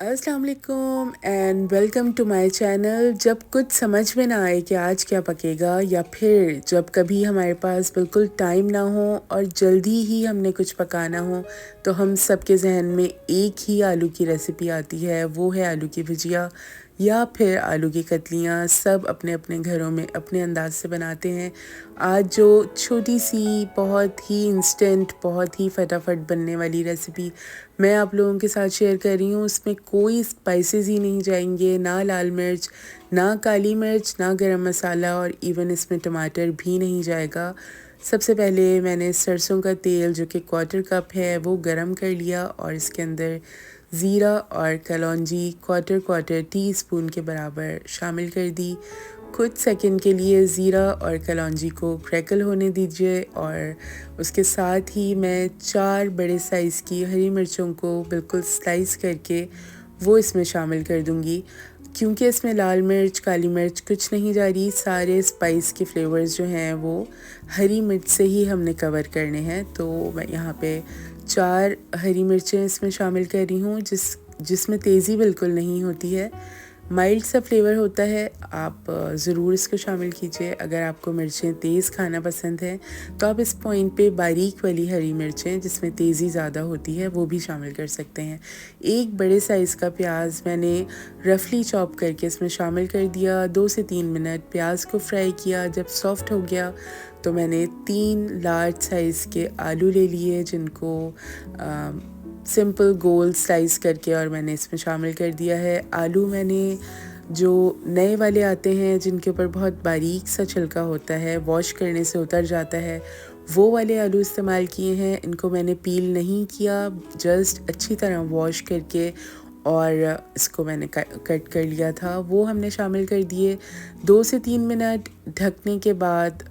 अस्सलाम वालेकुम and welcome to my channel. जब कुछ समझ में ना आए कि आज क्या पकेगा, या फिर जब कभी हमारे पास बिल्कुल टाइम ना हो और जल्दी ही हमने कुछ पकाना हो, तो हम सबके जहन में एक ही आलू की रेसिपी आती है, वो है आलू की भुजिया या फिर आलू की कतलियाँ। सब अपने अपने घरों में अपने अंदाज से बनाते हैं। आज जो छोटी सी, बहुत ही इंस्टेंट, बहुत ही फटाफट बनने वाली रेसिपी मैं आप लोगों के साथ शेयर कर रही हूँ, उसमें कोई स्पाइसेस ही नहीं जाएंगे, ना लाल मिर्च, ना काली मिर्च, ना गरम मसाला, और इवन इसमें टमाटर भी नहीं जाएगा। सबसे पहले मैंने सरसों का तेल जो कि क्वार्टर कप है वो गरम कर लिया, और इसके अंदर ज़ीरा और कलौंजी क्वार्टर क्वार्टर टीस्पून के बराबर शामिल कर दी। कुछ सेकंड के लिए ज़ीरा और कलौंजी को क्रैकल होने दीजिए, और उसके साथ ही मैं 4 बड़े साइज़ की हरी मिर्चों को बिल्कुल स्लाइस करके वो इसमें शामिल कर दूंगी। क्योंकि इसमें लाल मिर्च, काली मिर्च कुछ नहीं जा रही, सारे स्पाइस के फ्लेवर्स जो हैं वो हरी मिर्च से ही हमने कवर करने हैं। तो मैं यहाँ पे 4 हरी मिर्चें इसमें शामिल कर रही हूँ, जिसमें तेज़ी बिल्कुल नहीं होती है, माइल्ड सा फ्लेवर होता है। आप ज़रूर इसको शामिल कीजिए। अगर आपको मिर्चें तेज़ खाना पसंद है तो आप इस पॉइंट पे बारीक वाली हरी मिर्चें जिसमें तेज़ी ज़्यादा होती है वो भी शामिल कर सकते हैं। एक बड़े साइज़ का प्याज मैंने रफली चॉप करके इसमें शामिल कर दिया। 2 से 3 मिनट प्याज को फ्राई किया। जब सॉफ्ट हो गया तो मैंने 3 लार्ज साइज़ के आलू ले लिए, जिनको सिंपल गोल स्लाइस करके और मैंने इसमें शामिल कर दिया है। आलू मैंने जो नए वाले आते हैं जिनके ऊपर बहुत बारीक सा छिलका होता है, वॉश करने से उतर जाता है, वो वाले आलू इस्तेमाल किए हैं। इनको मैंने पील नहीं किया, जस्ट अच्छी तरह वॉश करके और इसको मैंने कट कर लिया था, वो हमने शामिल कर दिए। 2 से 3 मिनट ढकने के बाद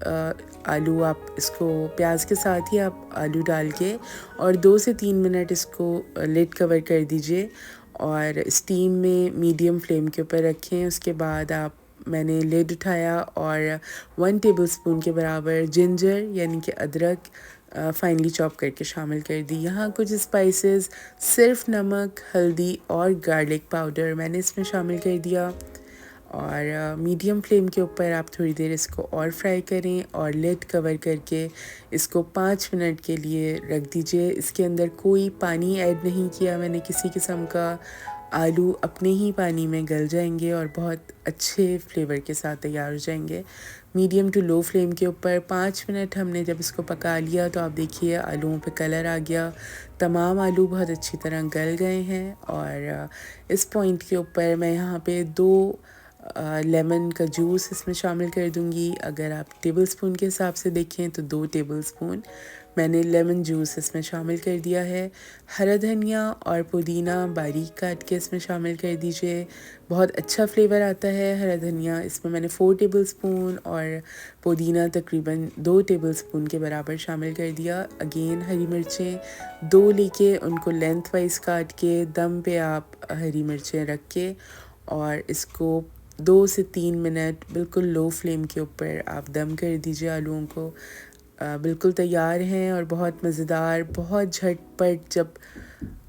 आलू, आप इसको प्याज के साथ ही आप आलू डाल के और 2 से 3 मिनट इसको लिड कवर कर दीजिए और स्टीम में मीडियम फ्लेम के ऊपर रखें। उसके बाद मैंने लिड उठाया और 1 टेबलस्पून के बराबर जिंजर यानी कि अदरक फाइनली चॉप करके शामिल कर दी। यहाँ कुछ स्पाइसेस, सिर्फ नमक, हल्दी और गार्लिक पाउडर मैंने इसमें शामिल कर दिया, और मीडियम फ्लेम के ऊपर आप थोड़ी देर इसको और फ्राई करें और लिड कवर करके इसको 5 मिनट के लिए रख दीजिए। इसके अंदर कोई पानी ऐड नहीं किया मैंने किसी किस्म का। आलू अपने ही पानी में गल जाएंगे और बहुत अच्छे फ्लेवर के साथ तैयार हो जाएंगे। मीडियम टू लो फ्लेम के ऊपर 5 मिनट हमने जब इसको पका लिया तो आप देखिए आलूओं पे कलर आ गया, तमाम आलू बहुत अच्छी तरह गल गए हैं। और इस पॉइंट के ऊपर मैं यहाँ पे 2 लेमन का जूस इसमें शामिल कर दूंगी। अगर आप टेबलस्पून के हिसाब से देखें तो 2 टेबलस्पून मैंने लेमन जूस इसमें शामिल कर दिया है। हरा धनिया और पुदीना बारीक काट के इसमें शामिल कर दीजिए, बहुत अच्छा फ्लेवर आता है। हरा धनिया इसमें मैंने 4 टेबलस्पून और पुदीना तकरीबन 2 टेबलस्पून के बराबर शामिल कर दिया। अगेन हरी मिर्चें 2 लेके उनको लेंथ वाइज काट के दम पे आप हरी मिर्चें रख के और इसको 2 से 3 मिनट बिल्कुल लो फ्लेम के ऊपर आप दम कर दीजिए आलूओं को। बिल्कुल तैयार हैं और बहुत मज़ेदार, बहुत झटपट। जब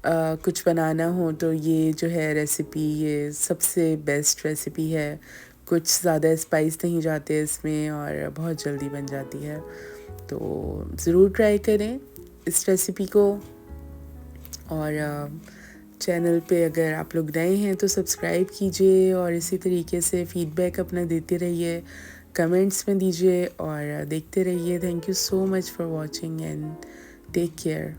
कुछ बनाना हो तो ये जो है रेसिपी, ये सबसे बेस्ट रेसिपी है। कुछ ज़्यादा स्पाइस नहीं जाते इसमें और बहुत जल्दी बन जाती है। तो ज़रूर ट्राई करें इस रेसिपी को। और चैनल पे अगर आप लोग नए हैं तो सब्सक्राइब कीजिए और इसी तरीके से फ़ीडबैक अपना देते रहिए, कमेंट्स में दीजिए और देखते रहिए। Thank you so much for watching and take care.